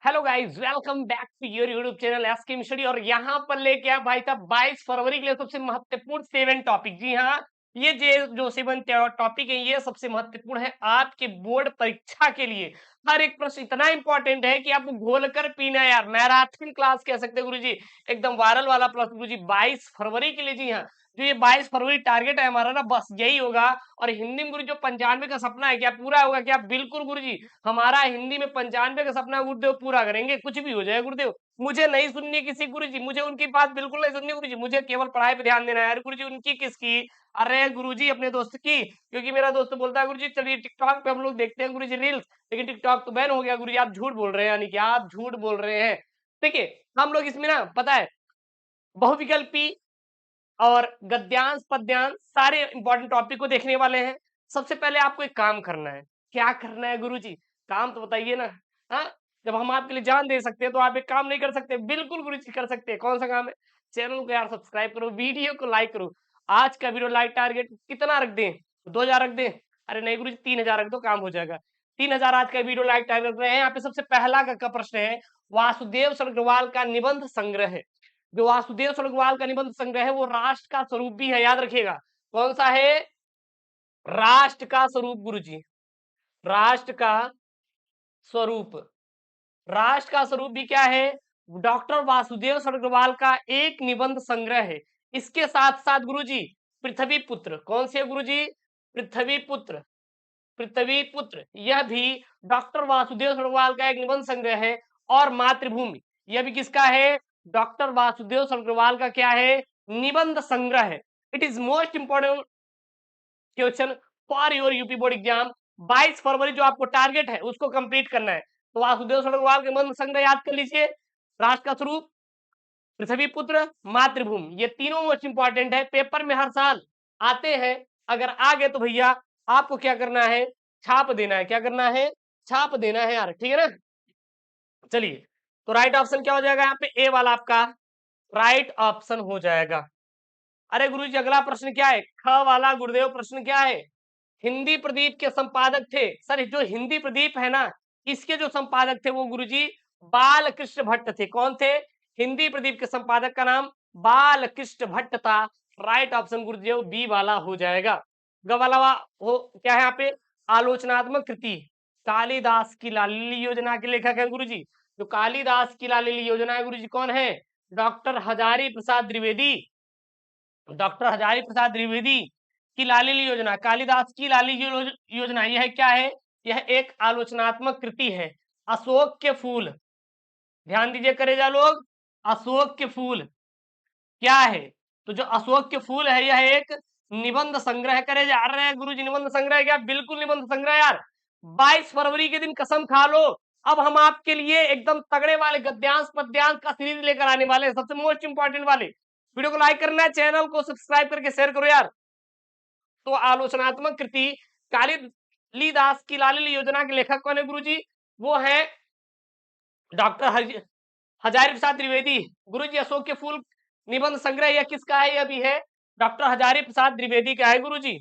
Hello guys, welcome back to your YouTube channel SK study. और यहाँ पर लेके आया भाई साहब 22 फरवरी के लिए सबसे महत्वपूर्ण 7 टॉपिक। जी हाँ, ये जो 7 टॉपिक है ये सबसे महत्वपूर्ण है आपके बोर्ड परीक्षा के लिए। हर एक प्रश्न इतना इंपॉर्टेंट है कि आपको घोल कर पीना है यार। मैराथन क्लास कह सकते हैं गुरुजी, एकदम वायरल वाला प्लस गुरुजी 22 फरवरी के लिए। जी हाँ, जो ये 22 फरवरी टारगेट है हमारा ना, बस यही होगा। और हिंदी में गुरु जो 95 का सपना है क्या पूरा होगा क्या? बिल्कुल गुरुजी, हमारा हिंदी में 95 का सपना गुरुदेव पूरा करेंगे, कुछ भी हो जाए गुरुदेव। मुझे नहीं सुननी किसी गुरुजी, मुझे उनकी बात बिल्कुल नहीं सुननी गुरुजी, मुझे केवल पढ़ाई पे ध्यान देना है यार गुरुजी। उनकी किसकी? अरे गुरुजी अपने दोस्त की, क्योंकि मेरा दोस्त बोलता है गुरुजी चलिए टिकटॉक पे हम लोग देखते हैं गुरुजी रील्स, लेकिन टिकटॉक तो बैन हो गया गुरुजी। आप झूठ बोल रहे हैं, यानी कि आप झूठ बोल रहे हैं। देखिए, हम लोग इसमें ना पता है बहुविकल्पी और गद्यांश पद्यांश सारे इंपॉर्टेंट टॉपिक को देखने वाले हैं। सबसे पहले आपको एक काम करना है। क्या करना है गुरुजी? काम तो बताइए ना। हाँ, जब हम आपके लिए जान दे सकते हैं तो आप एक काम नहीं कर सकते? बिल्कुल गुरुजी कर सकते हैं। कौन सा काम है? चैनल को यार सब्सक्राइब करो, वीडियो को लाइक करो। आज का वीडियो लाइक टारगेट कितना रख दें? 2000 रख दें? अरे नहीं गुरुजी, 3000 रख दो, काम हो जाएगा। 3000 आज का वीडियो लाइक टारगेट रख रहे हैं। यहाँ पे सबसे पहला का प्रश्न है, वासुदेव सरगरवाल का निबंध संग्रह है। जो वासुदेव सरगरवाल का निबंध संग्रह है वो राष्ट्र का स्वरूप भी है, याद रखिएगा। कौन सा है? राष्ट्र का स्वरूप गुरुजी, राष्ट्र का स्वरूप। राष्ट्र का स्वरूप भी क्या है? डॉक्टर वासुदेव सरगरवाल का एक निबंध संग्रह है। इसके साथ साथ गुरुजी पृथ्वी पुत्र, कौन से गुरुजी? पृथ्वी पुत्र। पृथ्वी पुत्र यह भी डॉक्टर वासुदेव सरगरवाल का एक निबंध संग्रह है। और मातृभूमि, यह भी किसका है? डॉक्टर वासुदेव सरगरवाल का क्या है? निबंध संग्रह है। It is most important question for your UP board exam. 22 फरवरी जो आपको टारगेट है उसको कंप्लीट करना है। तो वासुदेव सरगरवाल के निबंध संग्रह याद कर लीजिए, राष्ट्र का स्वरूप, पृथ्वी पुत्र, मातृभूमि, ये तीनों मोस्ट इंपॉर्टेंट है, पेपर में हर साल आते हैं। अगर आ गए तो भैया आपको क्या करना है? छाप देना है। क्या करना है? छाप देना है यार, ठीक है ना। चलिए, तो राइट ऑप्शन क्या हो जाएगा यहाँ पे? ए वाला आपका राइट ऑप्शन हो जाएगा। अरे गुरु जी, अगला प्रश्न क्या है? ख वाला गुरुदेव प्रश्न क्या है? हिंदी प्रदीप के संपादक थे। सर जो हिंदी प्रदीप है ना, इसके जो संपादक थे वो गुरुजी बाल कृष्ण भट्ट थे। कौन थे? हिंदी प्रदीप के संपादक का नाम बाल कृष्ण भट्ट था। राइट ऑप्शन गुरुदेव बी वाला हो जाएगा। गवाला हो क्या है यहाँ पे? आलोचनात्मक कृति। कालिदास की लालिली योजना के लेखक है गुरुजी। जो कालिदास की लालिली योजना है गुरुजी, कौन है? डॉक्टर हजारी प्रसाद द्विवेदी। डॉक्टर हजारी प्रसाद द्विवेदी की लालिली योजना, कालिदास की लालिली योजना, यह क्या है? यह एक आलोचनात्मक कृति है। अशोक के फूल, ध्यान दीजिए करेजा लोग, अशोक के फूल क्या है? तो जो अशोक के फूल है यह एक निबंध संग्रह करे जा रहे हैं गुरुजी। निबंध संग्रह क्या? बिल्कुल निबंध संग्रह यार। 22 फरवरी के दिन कसम खा लो, अब हम आपके लिए एकदम तगड़े वाले गद्यांश पद्यांश का सीरीज लेकर आने वाले हैं, सबसे मोस्ट इंपॉर्टेंट वाले। वीडियो को लाइक करना है, चैनल को सब्सक्राइब करके शेयर करो यार। तो आलोचनात्मक कृति कालिदास की लालिली योजना के लेखक कौन है गुरुजी? वो है डॉक्टर हजारी प्रसाद द्विवेदी। गुरुजी अशोक के फूल निबंध संग्रह यह किसका है? यह भी है डॉक्टर हजारी प्रसाद द्विवेदी का है गुरुजी।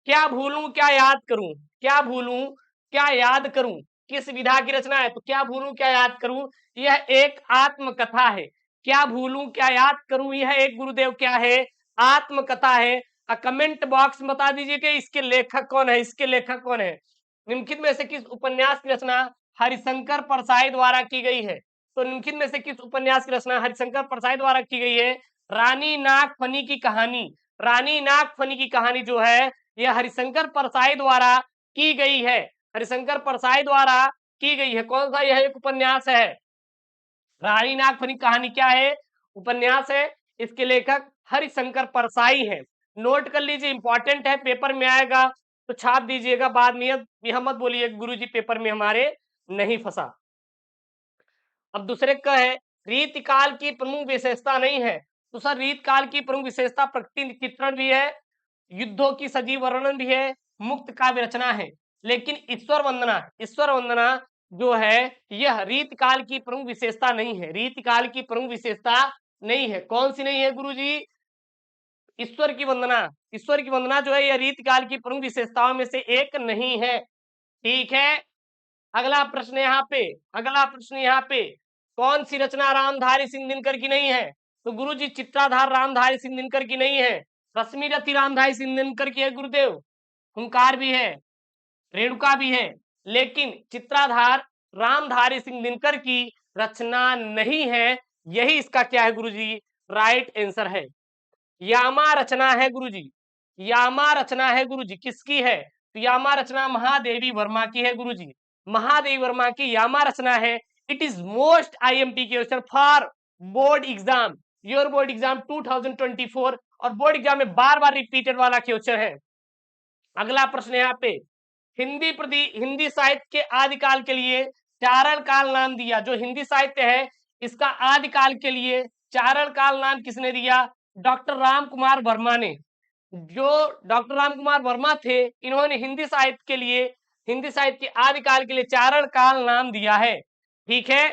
क्या भूलूं क्या याद करूं, क्या भूलूं क्या याद करूं, किस विधा की रचना है? तो क्या भूलूं क्या याद करूं यह एक आत्मकथा है। क्या भूलूं क्या याद करूं यह एक गुरुदेव क्या है? आत्मकथा है। कमेंट बॉक्स में बता दीजिए कि इसके लेखक कौन है, इसके लेखक कौन है। निम्नलिखित में से किस उपन्यास की रचना हरिशंकर परसाई द्वारा की गई है? तो निम्नलिखित में से किस उपन्यास की रचना हरिशंकर परसाई द्वारा की गई है? रानी नागफनी की कहानी। रानी नागफनी की कहानी जो है यह हरिशंकर परसाई द्वारा की गई है। हरिशंकर परसाई द्वारा की गई है। कौन सा यह एक उपन्यास है? रानी नागफनी कहानी क्या है? उपन्यास है। इसके लेखक हरिशंकर परसाई है। नोट कर लीजिए, इंपॉर्टेंट है, पेपर में आएगा तो छाप दीजिएगा। बाद में यह मत बोलिए गुरुजी पेपर में हमारे नहीं फंसा। अब दूसरे का है रीतिकाल की प्रमुख विशेषता नहीं है। तो सर रीतकाल की प्रमुख विशेषता प्रकृति चित्रण भी है, युद्धों की सजीव वर्णन भी है, मुक्त काव्य रचना है। लेकिन ईश्वर वंदना जो है यह रीतकाल की प्रमुख विशेषता नहीं है। रीतकाल की प्रमुख विशेषता नहीं है। कौन सी नहीं है गुरुजी? ईश्वर की वंदना। ईश्वर की वंदना जो है यह रीतकाल की प्रमुख विशेषताओं में से एक नहीं है। ठीक है, अगला प्रश्न यहाँ पे, अगला प्रश्न यहाँ पे, कौन सी रचना रामधारी सिंह दिनकर की नहीं है? तो गुरुजी चित्राधार रामधारी सिंह दिनकर की नहीं है, रश्मि रथी रामधारी सिंह दिनकर की है गुरुदेव, हुंकार भी है, रेणुका भी है, लेकिन चित्राधार रामधारी सिंह दिनकर की रचना नहीं है। यही इसका क्या है गुरुजी? राइट आंसर है। यामा रचना है गुरुजी, यामा रचना है गुरुजी, किसकी है? तो यामा रचना महादेवी वर्मा की है गुरुजी, महादेवी वर्मा की यामा रचना है। It is most IMP question for board exam, your board exam 2024, और बोर्ड एग्जाम में बार बार रिपीटेड वाला क्वेश्चन है। अगला प्रश्न यहाँ पे, हिंदी साहित्य के आदिकाल के लिए चारण काल नाम दिया। जो हिंदी साहित्य है इसका आदिकाल के लिए चारण काल नाम किसने दिया? डॉक्टर राम कुमार वर्मा ने। जो डॉक्टर राम कुमार वर्मा थे, इन्होंने हिंदी साहित्य के लिए, हिंदी साहित्य के आदिकाल के लिए चारण काल नाम दिया है। ठीक है,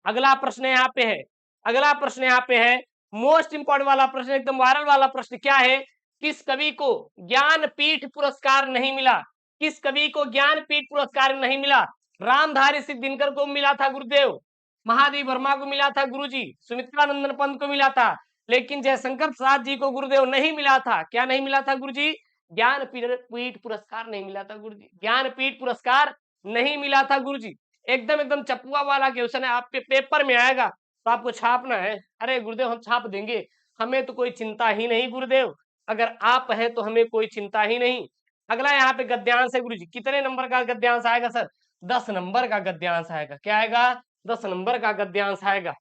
अगला प्रश्न यहाँ पे है, अगला प्रश्न यहाँ पे है मोस्ट इंपॉर्टेंट वाला प्रश्न, एकदम वायरल वाला प्रश्न, क्या है? किस कवि को ज्ञानपीठ पुरस्कार नहीं मिला? किस कवि को ज्ञानपीठ पुरस्कार नहीं मिला? रामधारी सिंह दिनकर को मिला था गुरुदेव, महादेव वर्मा को मिला था गुरुजी, सुमित्रानंदन पंत को मिला था, लेकिन जयशंकर प्रसाद जी को गुरुदेव नहीं मिला था। क्या नहीं मिला था गुरुजी? ज्ञानपीठ पुरस्कार नहीं मिला था गुरुजी, ज्ञानपीठ पुरस्कार नहीं मिला था गुरुजी। एकदम एकदम चपुआ वाला क्वेश्चन है, आपके पेपर में आएगा तो आपको छापना है। अरे गुरुदेव हम छाप देंगे, हमें तो कोई चिंता ही नहीं गुरुदेव, अगर आप हैं तो हमें कोई चिंता ही नहीं। अगला यहाँ पे गद्यांश है गुरुजी, कितने नंबर का गद्यांश आएगा सर? 10 नंबर का गद्यांश आएगा। क्या आएगा? 10 नंबर का गद्यांश आएगा।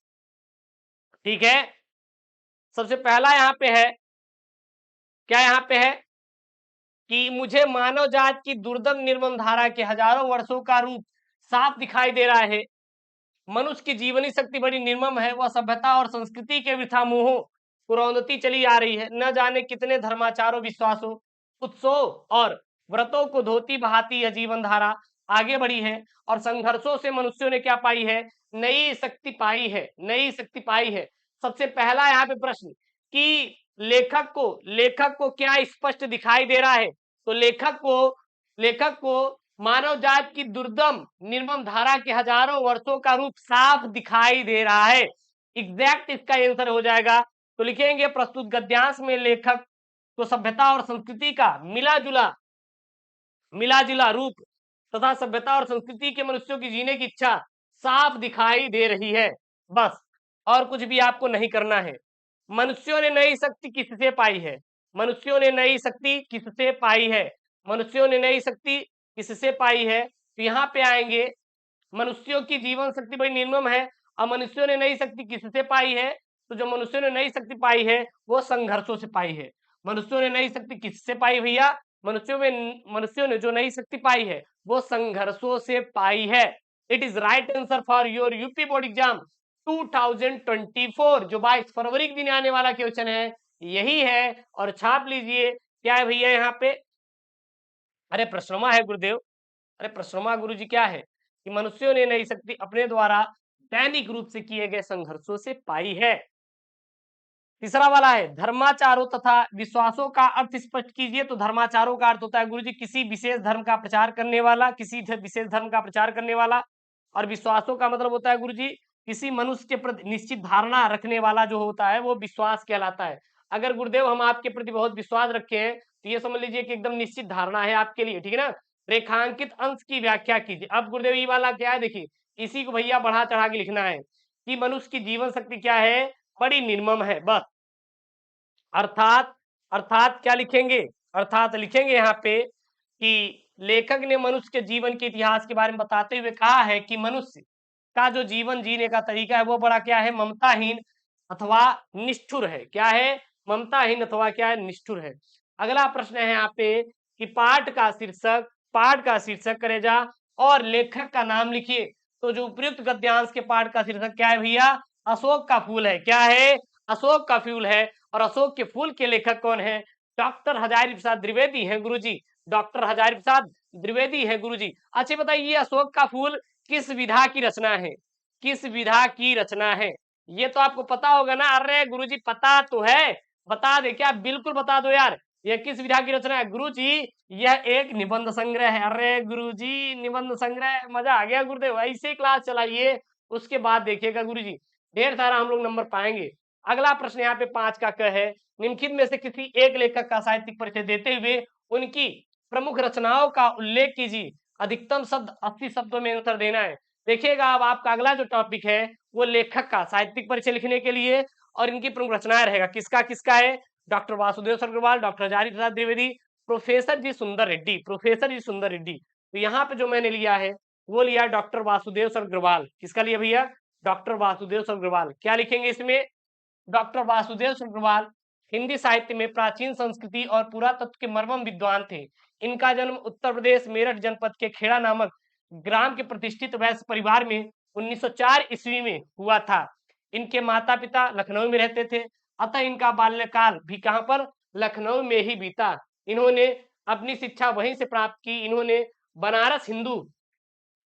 ठीक है, सबसे पहला यहाँ पे है, क्या यहाँ पे है कि मुझे मानव जात की दुर्दम निर्मम धारा के हजारों वर्षों का रूप साफ दिखाई दे रहा है। मनुष्य की जीवनी शक्ति बड़ी निर्मम है, वह सभ्यता और संस्कृति के वृथा मोहों को रौंदती चली आ रही है। न जाने कितने धर्माचारों, विश्वासों, उत्सव और व्रतों को धोती बहाती यह जीवन धारा आगे बढ़ी है, और संघर्षों से मनुष्यों ने क्या पाई है? नई शक्ति पाई है, नई शक्ति पाई है। सबसे पहला यहाँ पे प्रश्न कि लेखक को क्या स्पष्ट दिखाई दे रहा है? तो लेखक को मानव जात की दुर्दम निर्मम धारा के हजारों वर्षों का रूप साफ दिखाई दे रहा है। एग्जैक्ट इसका आंसर हो जाएगा। तो लिखेंगे प्रस्तुत गद्यांश में लेखक को सभ्यता और संस्कृति का मिला जुला रूप तथा सभ्यता और संस्कृति के मनुष्यों की जीने की इच्छा साफ दिखाई दे रही है। बस, और कुछ भी आपको नहीं करना है। मनुष्यों ने नई शक्ति किससे पाई है? मनुष्यों ने नई शक्ति किससे पाई है? मनुष्यों ने नई शक्ति किससे पाई है? तो यहाँ पे आएंगे, मनुष्यों की जीवन शक्ति बड़ी निर्मम है, और मनुष्यों ने नई शक्ति किससे पाई है? तो जो मनुष्यों ने नई शक्ति पाई है वो संघर्षों से पाई है। मनुष्यों ने नई शक्ति किससे पाई भैया? मनुष्यों ने जो नई शक्ति पाई है वो संघर्षों से पाई है। It is right answer for your UP board exam 2024, जो 22 फरवरी के दिन आने वाला क्वेश्चन है, यही है। और छाप लीजिए, क्या है भैया यहाँ पे? अरे प्रश्नमा है गुरुदेव, अरे प्रश्नमा गुरुजी क्या है कि मनुष्यों ने नई शक्ति अपने द्वारा दैनिक रूप से किए गए संघर्षों से पाई है। तीसरा वाला है धर्माचारों तथा विश्वासों का अर्थ स्पष्ट कीजिए। तो धर्माचारों का अर्थ होता है गुरुजी किसी विशेष धर्म का प्रचार करने वाला, किसी विशेष धर्म का प्रचार करने वाला। और विश्वासों का मतलब होता है गुरुजी किसी मनुष्य के प्रति निश्चित धारणा रखने वाला जो होता है वो विश्वास कहलाता है। अगर गुरुदेव हम आपके प्रति बहुत विश्वास रखे हैं तो ये समझ लीजिए कि एकदम निश्चित धारणा है आपके लिए, ठीक है ना। रेखांकित अंश की व्याख्या कीजिए। अब गुरुदेव ये वाला क्या है, देखिए इसी को भैया बढ़ा चढ़ा के लिखना है कि मनुष्य की जीवन शक्ति क्या है? बड़ी निर्मम है। बस, अर्थात क्या लिखेंगे? अर्थात लिखेंगे यहाँ पे कि लेखक ने मनुष्य के जीवन के इतिहास के बारे में बताते हुए कहा है कि मनुष्य का जो जीवन जीने का तरीका है वो बड़ा क्या है? ममताहीन अथवा निष्ठुर है। क्या है? ममताहीन अथवा क्या है? निष्ठुर है। अगला प्रश्न है यहाँ पे कि पाठ का शीर्षक करेजा और लेखक का नाम लिखिए। तो जो उपयुक्त गद्यांश के पाठ का शीर्षक क्या है भैया? अशोक का फूल है। क्या है? अशोक का फूल है। और अशोक के फूल के लेखक कौन है? डॉक्टर हजारी प्रसाद द्विवेदी हैं गुरुजी, डॉक्टर हजारी प्रसाद द्विवेदी है गुरुजी। अच्छा बताइए अशोक का फूल किस विधा की रचना है? किस विधा की रचना है? ये तो आपको पता होगा ना। अरे गुरुजी पता तो है, बता दे क्या? बिल्कुल बता दो यार, यह किस विधा की रचना है गुरुजी? यह एक निबंध संग्रह है। अरे गुरुजी निबंध संग्रह, मजा आ गया गुरुदेव, ऐसे क्लास चलाइए। उसके बाद देखिएगा गुरुजी ढेर सारा हम लोग नंबर पाएंगे। अगला प्रश्न यहाँ पे 5 का क है, निम्नलिखित में से किसी एक लेखक का साहित्यिक परिचय देते हुए उनकी प्रमुख रचनाओं का उल्लेख कीजिए। अधिकतम शब्द 80 शब्दों में आंसर देना है। देखिएगा अब आपका अगला जो टॉपिक है वो लेखक का साहित्यिक परिचय लिखने के लिए और इनकी प्रमुख रचनाएं रहेगा। किसका किसका है? Doctor Vasudev Agarwal, doctor Hazari Prasad Dwivedi, professor जी सुंदर रेड्डी, प्रोफेसर जी सुंदर रेड्डी। तो यहाँ पे जो मैंने लिया है वो लिया डॉक्टर वासुदेव अग्रवाल। किसका लिया भैया? डॉक्टर वासुदेव अग्रवाल। क्या लिखेंगे इसमें? डॉक्टर वासुदेव अग्रवाल हिंदी साहित्य में प्राचीन संस्कृति और पुरातत्व के मर्मम विद्वान थे। इनका जन्म उत्तर प्रदेश मेरठ जनपद के खेड़ा नामक ग्राम के प्रतिष्ठित वैश्य परिवार में 1904 ईस्वी में हुआ था। इनके माता पिता लखनऊ में रहते थे, अतः इनका बाल्यकाल भी कहां पर? लखनऊ में ही बीता। इन्होंने अपनी शिक्षा वहीं से प्राप्त की। इन्होंने बनारस हिंदू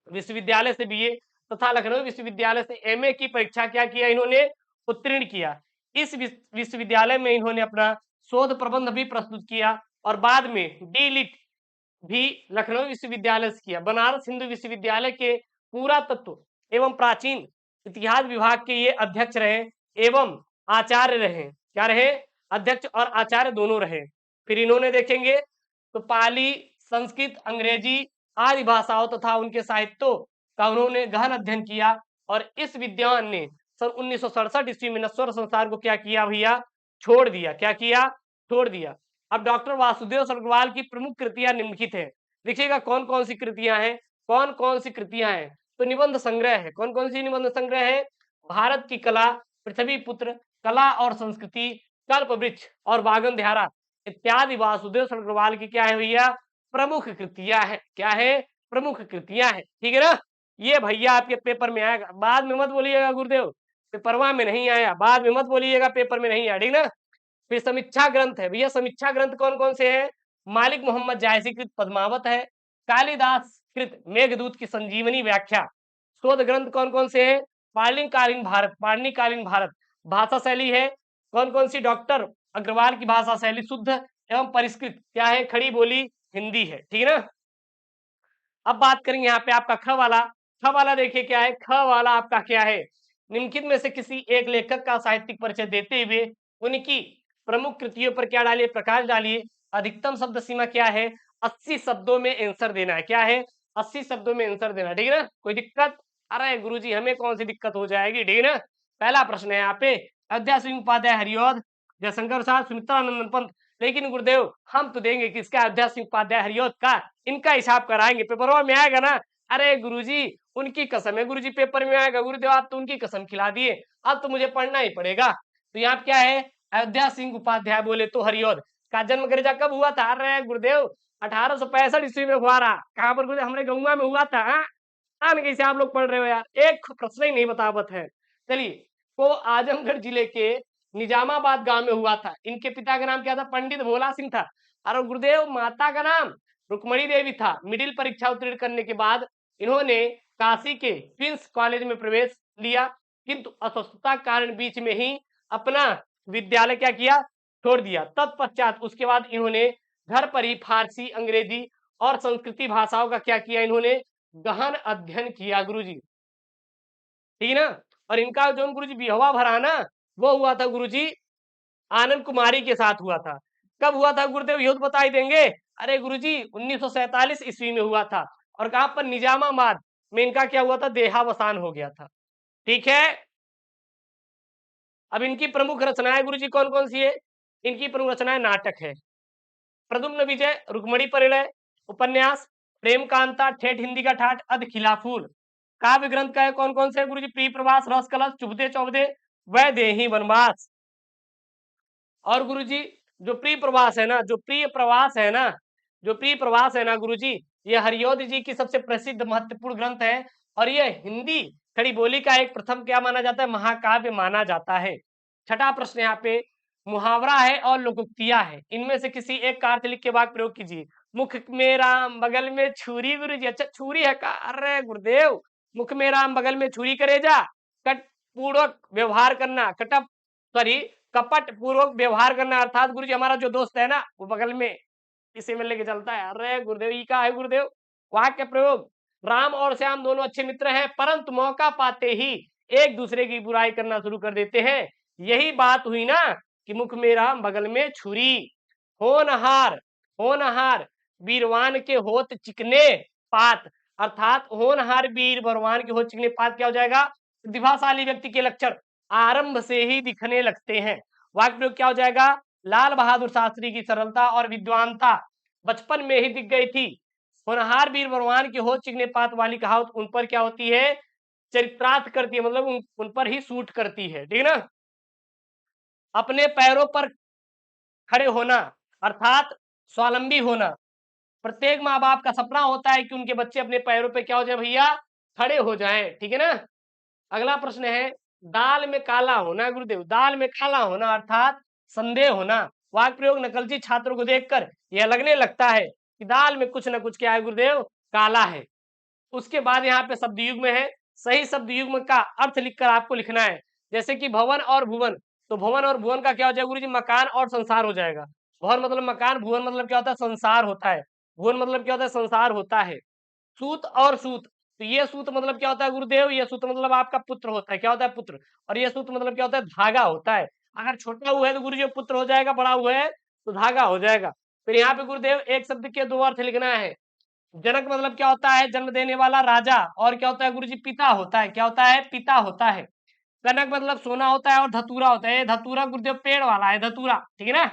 विश्वविद्यालय से बीए तथा लखनऊ विश्वविद्यालय से एमए की परीक्षा क्या किया? इन्होंने उत्तीर्ण किया। इस विश्वविद्यालय में इन्होंने अपना शोध प्रबंध भी प्रस्तुत किया और बाद में डी.लिट भी लखनऊ विश्वविद्यालय से किया। बनारस हिंदू विश्वविद्यालय के पुरातत्व एवं प्राचीन इतिहास विभाग के ये अध्यक्ष रहे एवं आचार्य रहे। क्या रहे? अध्यक्ष और आचार्य दोनों रहे। फिर इन्होंने देखेंगे तो पाली, संस्कृत, अंग्रेजी आदि भाषाओं तथा उनके साहित्यों का उन्होंने गहन अध्ययन किया और इस विद्वान ने सन 1967 ईस्वी में नश्वर संसार को क्या किया भैया? छोड़ दिया। क्या किया? छोड़ दिया। अब डॉक्टर वासुदेव अग्रवाल की प्रमुख कृतियां निम्नलिखित है। देखिएगा कौन कौन सी कृतियां हैं, कौन कौन सी कृतियां हैं। तो निबंध संग्रह है। कौन कौन सी निबंध संग्रह है? भारत की कला, पृथ्वी पुत्र, कला और संस्कृति, कल्प वृक्ष और वागन धारा इत्यादि वासुदेव अग्रवाल की क्या है भैया? प्रमुख कृतियां हैं। क्या है? प्रमुख कृतियां हैं। ठीक है ना? ये भैया आपके पेपर में आएगा, बाद में मत बोलिएगा गुरुदेव पेपरवा में नहीं आया, बाद में मत बोलिएगा पेपर में नहीं आया, ठीक ना? फिर समीक्षा ग्रंथ है भैया। समीक्षा ग्रंथ कौन कौन से हैं? मालिक मोहम्मद जायसी कृत पद्मावत है, कालिदास कृत मेघदूत की संजीवनी व्याख्या। शोध ग्रंथ कौन कौन से हैं? पाणिनिकालीन भारत, पाणिनिकालीन भारत। भाषा शैली है कौन कौन सी? डॉक्टर अग्रवाल की भाषा शैली शुद्ध एवं परिष्कृत क्या है? खड़ी बोली हिंदी है। ठीक है ना? अब बात करेंगे यहाँ पे आपका ख वाला। ख वाला देखिए क्या है? ख वाला आपका क्या है? निम्नलिखित में से किसी एक लेखक का साहित्यिक परिचय देते हुए उनकी प्रमुख कृतियों पर क्या डालिए? प्रकाश डालिए। अधिकतम शब्द सीमा क्या है? 80 शब्दों में आंसर देना है। क्या है? 80 शब्दों में आंसर देना है। ठीक है ना? कोई दिक्कत? अरे गुरुजी हमें कौन सी दिक्कत हो जाएगी? ठीक है ना? पहला प्रश्न है यहाँ पे, अयोध्या सिंह उपाध्याय हरिऔध, जयशंकर प्रसाद, सुमित्रानंदन पंत। लेकिन गुरुदेव हम तो देंगे किसका? अयोध्या सिंह उपाध्याय हरिऔध का। इनका हिसाब कराएंगे, पेपरों में आएगा ना। अरे गुरुजी उनकी कसम है, गुरुजी पेपर में आएगा। गुरुदेव आप तो उनकी कसम खिला दिए, अब तो मुझे पढ़ना ही पड़ेगा। तो यहाँ क्या है? अयोध्या सिंह उपाध्याय बोले तो हरिऔध का जन्म गरेजा कब हुआ था? अरे गुरुदेव 1865 ईस्वी में हुआ रहा। कहाँ पर गुरुदेव? हमारे गौवा में हुआ था। कैसे आप लोग पढ़ रहे हो यार, एक प्रश्न ही नहीं बतावत है। चलिए, तो आजमगढ़ जिले के निजामाबाद गांव में हुआ था। इनके पिता का नाम क्या था? पंडित भोला सिंह था। और गुरुदेव माता का नाम रुक्मणी देवी था। मिडिल परीक्षा उत्तीर्ण करने के बाद इन्होंने काशी के क्वींस कॉलेज में प्रवेश लिया, किंतु अस्वस्थता कारण बीच में ही अपना विद्यालय क्या किया? छोड़ दिया। तत्पश्चात उसके बाद इन्होंने घर पर ही फारसी, अंग्रेजी और संस्कृति भाषाओं का क्या किया? इन्होंने गहन अध्ययन किया गुरुजी। ठीक है ना? और इनका जो गुरुजी विहवा भरा ना, वो हुआ था गुरुजी आनंद कुमारी के साथ हुआ था। कब हुआ था गुरुदेव? युद्ध बता ही देंगे। अरे गुरुजी 1947 ईस्वी में हुआ था। और कहां पर? निजामाबाद में इनका क्या हुआ था? देहावसान हो गया था। ठीक है? अब इनकी प्रमुख रचनाएं गुरुजी कौन कौन सी है? इनकी प्रमुख रचनाएं नाटक है, प्रद्युम्न विजय, रुक्मणी परिणय, उपन्यास, प्रेम कांता, ठेठ हिंदी का ठाठ, अध खिला फूल। काव्य ग्रंथ का है कौन कौन से? गुरुजी प्रिय प्रवास, रस कलश, चुभते चौबदे, वैदेही वनवास। और गुरुजी जो प्रिय प्रवास है ना, जो प्रिय प्रवास है ना, जो प्रिय प्रवास है ना गुरुजी, ये हरिऔध जी की सबसे प्रसिद्ध महत्वपूर्ण ग्रंथ है। और ये हिंदी खड़ी बोली का एक प्रथम क्या माना जाता है? महाकाव्य माना जाता है। छठा प्रश्न यहाँ पे मुहावरा है और लोकोक्तियां है। इनमें से किसी एक का अर्थ लिख के बाद प्रयोग कीजिए। मुख में राम बगल में छुरी। गुरुजी अच्छा छुरी है का? अरे गुरुदेव मुख में राम बगल में छुरी करेजा, कट पूर्वक व्यवहार करना, कटअप सॉरी कपट पूर्वक व्यवहार करना, अर्थात गुरुजी हमारा जो दोस्त है ना वो बगल में इसे में लेके चलता है। अरे गुरुदेव ये क्या है गुरुदेव? वाक्य प्रयोग, राम और श्याम दोनों अच्छे मित्र हैं परंतु मौका पाते ही एक दूसरे की बुराई करना शुरू कर देते हैं। यही बात हुई ना कि मुख में राम बगल में छुरी। होनहार, होनहार वीरवान के होत चिकने पात, अर्थात होनहार वीर बलवान के होत चिकने पात क्या हो जाएगा? प्रतिभाशाली व्यक्ति के लक्षण आरंभ से ही दिखने लगते हैं। वाक्य प्रयोग क्या हो जाएगा? लाल बहादुर शास्त्री की सरलता और विद्वानता बचपन में ही दिख गई थी। होनहार वीर बलवान के होत चिकने पात वाली कहावत उन पर क्या होती है? चरित्रार्थ करती है, मतलब उन पर ही सूट करती है, ठीक है ना? अपने पैरों पर खड़े होना अर्थात स्वावलंबी होना। प्रत्येक माँ बाप का सपना होता है कि उनके बच्चे अपने पैरों पे क्या हो जाए भैया? खड़े हो जाएं, ठीक है ना? अगला प्रश्न है, दाल में काला होना गुरुदेव, दाल में काला होना अर्थात संदेह होना। वाक्य प्रयोग, नकलची छात्रों को देखकर यह लगने लगता है कि दाल में कुछ ना कुछ क्या है गुरुदेव? काला है। उसके बाद यहाँ पे शब्द युग्म है, सही शब्द युग्म का अर्थ लिखकर आपको लिखना है। जैसे कि भवन और भुवन, तो भवन और भुवन का क्या हो जाएगा गुरुजी? मकान और संसार हो जाएगा। भवन मतलब मकान, भुवन मतलब क्या होता है? संसार होता है। भुवन मतलब क्या होता है? संसार होता है। सूत और सूत, तो ये सूत मतलब क्या होता है गुरुदेव? ये सूत मतलब आपका पुत्र होता है, क्या होता है? पुत्र। और ये सूत मतलब क्या होता है? धागा होता है। अगर छोटा हुआ है तो गुरुजी पुत्र हो जाएगा, बड़ा हुआ है तो धागा हो जाएगा। फिर यहाँ पे गुरुदेव एक शब्द के दो अर्थ लिखना है। जनक मतलब क्या होता है? जन्म देने वाला राजा, और क्या होता है गुरुजी? पिता होता है, क्या होता है? पिता होता है। कनक मतलब सोना होता है, और धतूरा होता है, धतूरा गुरुदेव पेड़ वाला है, धतूरा, ठीक है ना?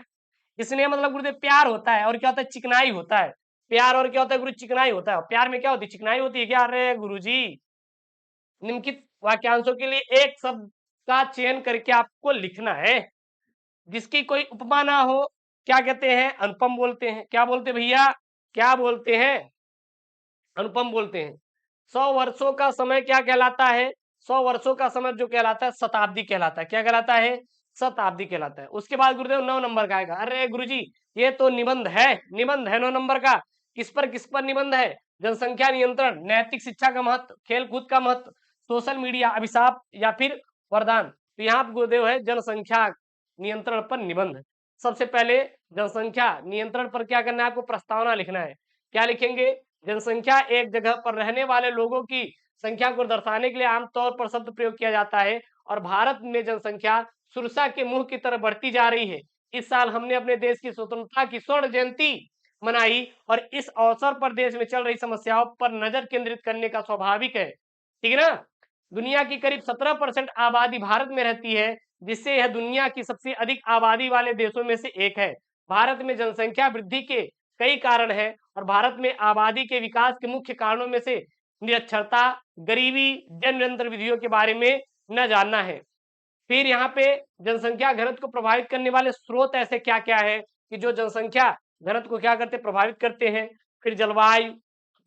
इसलिए मतलब गुरुदेव प्यार होता है, और क्या होता है? चिकनाई होता है। प्यार और क्या होता है गुरु? चिकनाई होता है। प्यार में क्या होती है? चिकनाई होती है क्या? अरे गुरुजी, निम्नलिखित वाक्यांशों के लिए एक शब्द का चयन करके आपको लिखना है जिसकी कोई उपमा ना हो। क्या कहते हैं? अनुपम बोलते हैं। क्या बोलते भैया? क्या बोलते हैं? अनुपम बोलते हैं। 100 वर्षों का समय क्या कहलाता है? 100 वर्षों का समय जो कहलाता है शताब्दी कहलाता है। क्या कहलाता है? शताब्दी कहलाता है। उसके बाद गुरुदेव 9 नंबर का आएगा। अरे गुरुजी ये तो निबंध है, निबंध है 9 नंबर का। किस पर निबंध है? जनसंख्या नियंत्रण, नैतिक शिक्षा का महत्व, खेल कूद का महत्व, सोशल मीडिया अभिशाप या फिर वरदान। तो यहाँ पे गुरुदेव है जनसंख्या नियंत्रण पर निबंध। सबसे पहले जनसंख्या नियंत्रण पर क्या करना है आपको? प्रस्तावना लिखना है। क्या लिखेंगे? जनसंख्या एक जगह पर रहने वाले लोगों की संख्या को दर्शाने के लिए आमतौर पर शब्द प्रयोग किया जाता है, और भारत में जनसंख्या सुरसा के मुंह की तरफ बढ़ती जा रही है। इस साल हमने अपने देश की स्वतंत्रता की स्वर्ण जयंती मनाई, और इस अवसर पर देश में चल रही समस्याओं पर नजर केंद्रित करने का स्वाभाविक है, ठीक है ना? दुनिया की करीब 17% आबादी भारत में रहती है, जिससे यह दुनिया की सबसे अधिक आबादी वाले देशों में से एक है। भारत में जनसंख्या वृद्धि के कई कारण हैं, और भारत में आबादी के विकास के मुख्य कारणों में से निरक्षरता, गरीबी, जन नियंत्रण विधियों के बारे में न जानना है। फिर यहाँ पे जनसंख्या घनत्व को प्रभावित करने वाले स्रोत ऐसे क्या क्या है कि जो जनसंख्या घनत्व को क्या करते? प्रभावित करते हैं। फिर जलवायु,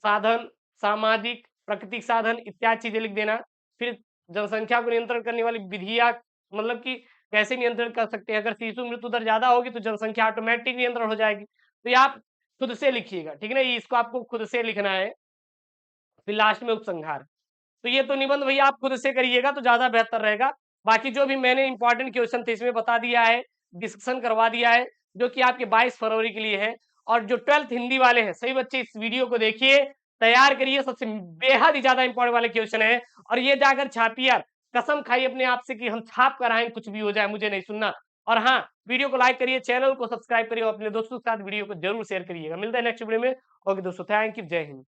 साधन, सामाजिक, प्राकृतिक साधन इत्यादि चीजें लिख देना। फिर जनसंख्या को नियंत्रण करने वाली विधियां, मतलब कि कैसे नियंत्रण कर सकते हैं। अगर शिशु मृत्यु दर ज्यादा होगी तो जनसंख्या ऑटोमेटिक नियंत्रण हो जाएगी। तो ये आप खुद से लिखिएगा, ठीक है ना? इसको आपको खुद से लिखना है। फिर लास्ट में उपसंहार। तो ये तो निबंध भैया आप खुद से करिएगा तो ज्यादा बेहतर रहेगा। बाकी जो भी मैंने इंपॉर्टेंट क्वेश्चन थे इसमें बता दिया है, डिस्कशन करवा दिया है, जो कि आपके 22 फरवरी के लिए है। और जो 12th हिंदी वाले हैं सभी बच्चे इस वीडियो को देखिए, तैयार करिए, सबसे बेहद ही ज्यादा इंपॉर्टेंट वाले क्वेश्चन है। और ये जाकर छापिए यार, कसम खाइए अपने आप से कि हम छाप कर आए, कुछ भी हो जाए मुझे नहीं सुनना। और हाँ, वीडियो को लाइक करिए, चैनल को सब्सक्राइब करिए, अपने दोस्तों के साथ वीडियो को जरूर शेयर करिएगा। मिलता है नेक्स्ट वीडियो में। ओके दोस्तों, थैंक यू, जय हिंद।